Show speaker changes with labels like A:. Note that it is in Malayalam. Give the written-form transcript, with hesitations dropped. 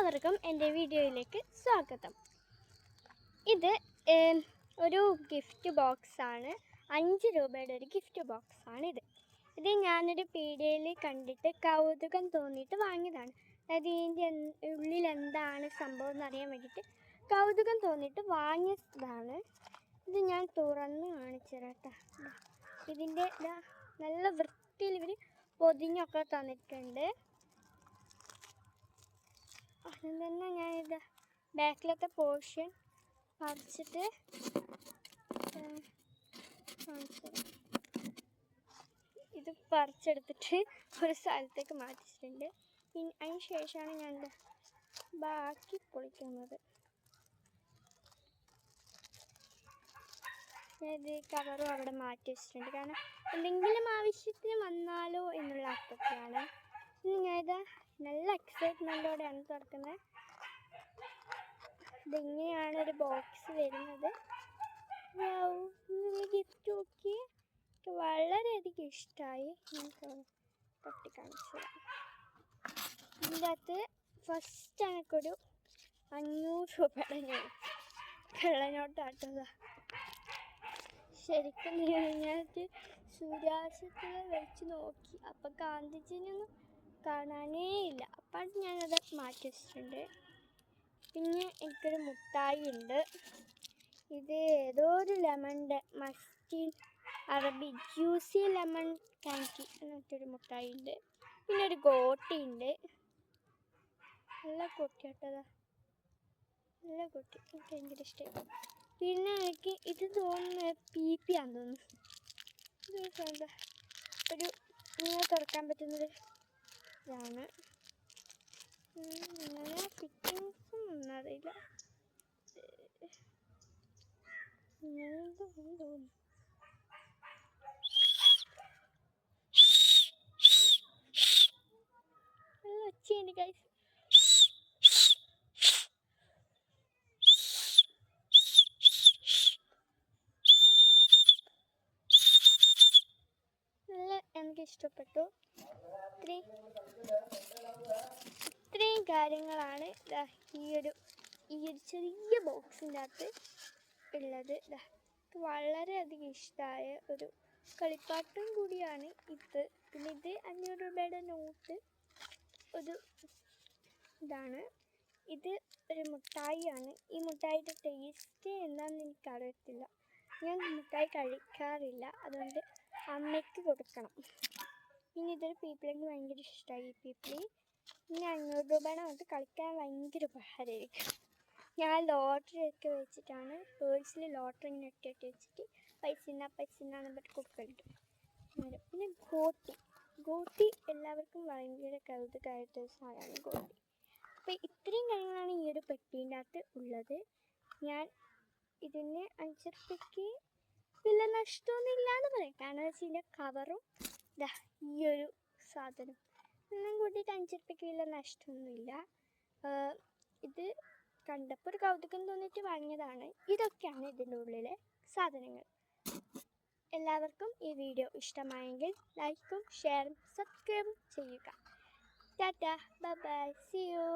A: എല്ലാവർക്കും എൻ്റെ വീഡിയോയിലേക്ക് സ്വാഗതം. ഇത് ഒരു ഗിഫ്റ്റ് ബോക്സാണ്. 5 രൂപയുടെ ഒരു ഗിഫ്റ്റ് ബോക്സാണിത്. ഇത് ഞാനൊരു പീഡിയയിൽ കണ്ടിട്ട് കൗതുകം തോന്നിയിട്ട് വാങ്ങിയതാണ്. അതായത് ഇതിൻ്റെ ഉള്ളിൽ എന്താണ് സംഭവം എന്നറിയാൻ വേണ്ടിയിട്ട് കൗതുകം തോന്നിയിട്ട് വാങ്ങിയതാണ്. ഇത് ഞാൻ തുറന്ന് കാണിച്ചു തരാം. ഇതിൻ്റെ നല്ല വൃത്തിയിൽ ഇവർ പൊതിഞ്ഞൊക്കെ തന്നിട്ടുണ്ട്. ആദ്യം തന്നെ ഞാനിത് ബാക്കിലത്തെ പോർഷൻ പറിച്ചിട്ട് ഇത് പറിച്ചെടുത്തിട്ട് ഒരു സ്ഥലത്തേക്ക് മാറ്റിച്ചിട്ടുണ്ട്. പിന്നെ അതിന് ശേഷമാണ് ഞാൻ ബാക്കി പൊളിക്കുന്നത്. ഇത് കവറും അവിടെ മാറ്റി വെച്ചിട്ടുണ്ട്, കാരണം എന്തെങ്കിലും ആവശ്യത്തിന് വന്നാലോ എന്നുള്ള അർത്ഥത്തിലാണ്. ഇനി ഞാനിത് നല്ല എക്സൈറ്റ്മെൻറ്റോടെയാണ് തുറക്കുന്നത്. ഇതിങ്ങനെയാണ് ഒരു ബോക്സ് വരുന്നത്. ഗിഫ്റ്റ് നോക്കി എനിക്ക് വളരെയധികം ഇഷ്ടമായി. ഞാൻ തട്ടി കാണിച്ചു തരാം. ഇതിൻ്റെ അകത്ത് ഫസ്റ്റ് എനിക്കൊരു 500 രൂപയുടെ കള്ളനോട്ടാട്ടതാ. ശരിക്കും ഞാനത് സൂര്യാസ്തത്തിൽ വെച്ച് നോക്കി, അപ്പം ഗാന്ധിജിനൊന്നും കാണാനേ ഇല്ല. അപ്പം ഞാനത് മാറ്റി വെച്ചിട്ടുണ്ട്. പിന്നെ എനിക്കൊരു മുട്ടായി ഉണ്ട്. ഇത് ഏതോ ഒരു ലെമണിൻ്റെ മസ്റ്റീൻ അറബി ജ്യൂസി ലെമൺ കാൻഡി എന്നൊരു മുട്ടായി ഉണ്ട്. പിന്നെ ഒരു ഗോട്ടി ഉണ്ട്. നല്ല ഗോട്ടി കേട്ടതാ, നല്ല ഗോട്ടി, എനിക്ക് ഭയങ്കര ഇഷ്ടമായി. പിന്നെ എനിക്ക് ഇത് തോന്നുന്നത് പി ആണെന്ന് തോന്നുന്നു. ഇത് എന്താ ഒരു ഇങ്ങനെ തുറക്കാൻ പറ്റുന്നത് ഇതാണ്. ഇങ്ങനെ ഫിറ്റിങ്സും ഒന്നും അറിയില്ല. തോന്നുന്നു ഒച്ചയുണ്ട് ഗൈസ്. നല്ല എനിക്ക് ഇഷ്ടപ്പെട്ടു. ഇത്രയും കാര്യങ്ങളാണ് ഈ ഒരു ചെറിയ ബോക്സിൻ്റെ അകത്ത് ഉള്ളത്. വളരെയധികം ഇഷ്ടമായ ഒരു കളിപ്പാട്ടം കൂടിയാണ് ഇത്. പിന്നെ ഇത് 500 രൂപയുടെ നോട്ട് ഒരു ഇതാണ്. ഇത് ഒരു മുട്ടായിയാണ്. ഈ മുട്ടായിയുടെ ടേസ്റ്റ് എന്താണെന്ന് എനിക്കറിയത്തില്ല. ഞാൻ മുട്ടായി കഴിക്കാറില്ല, അതുകൊണ്ട് അമ്മയ്ക്ക് കൊടുക്കണം. പിന്നെ ഇതൊരു പീപ്പിളെങ്കിൽ ഭയങ്കര ഇഷ്ടമായി. ഈ പീപ്പിളി പിന്നെ 500 രൂപയുടെ നോട്ട് കളിക്കാൻ ഭയങ്കര ഉപകാരമായിരിക്കും. ഞാൻ ലോട്ടറി ഒക്കെ വെച്ചിട്ടാണ് പേഴ്സിൽ ലോട്ടറി ഇങ്ങനെ ഇട്ടിട്ട് വെച്ചിട്ട് പൈസ എന്നാന്ന് പറഞ്ഞിട്ട് കൊടുക്കലുണ്ട്. പിന്നെ ഗോട്ടി എല്ലാവർക്കും ഭയങ്കര കൗതുകമായിട്ടൊരു സാധനമാണ് ഗോട്ടി. അപ്പോൾ ഇത്രയും കാര്യങ്ങളാണ് ഈ ഒരു പെട്ടീൻ്റെ അകത്ത് ഉള്ളത്. ഞാൻ ഇതിന് 5 രൂപയ്ക്ക് വലിയ നഷ്ടമൊന്നുമില്ല എന്ന് പറയാം. കാരണം വെച്ചാൽ ഇതിൻ്റെ കവറും ഈ ഒരു സാധനം എല്ലാം കൂട്ടിയിട്ട് 5 രൂപയ്ക്ക് വലിയ നഷ്ടമൊന്നുമില്ല. ഇത് കണ്ടപ്പോൾ ഒരു കൗതുകം തോന്നിയിട്ട് വാങ്ങിയതാണ്. ഇതൊക്കെയാണ് ഇതിൻ്റെ ഉള്ളിലെ സാധനങ്ങൾ. എല്ലാവർക്കും ഈ വീഡിയോ ഇഷ്ടമായെങ്കിൽ ലൈക്കും ഷെയറും സബ്സ്ക്രൈബും ചെയ്യുക. Tata, bye bye, see U.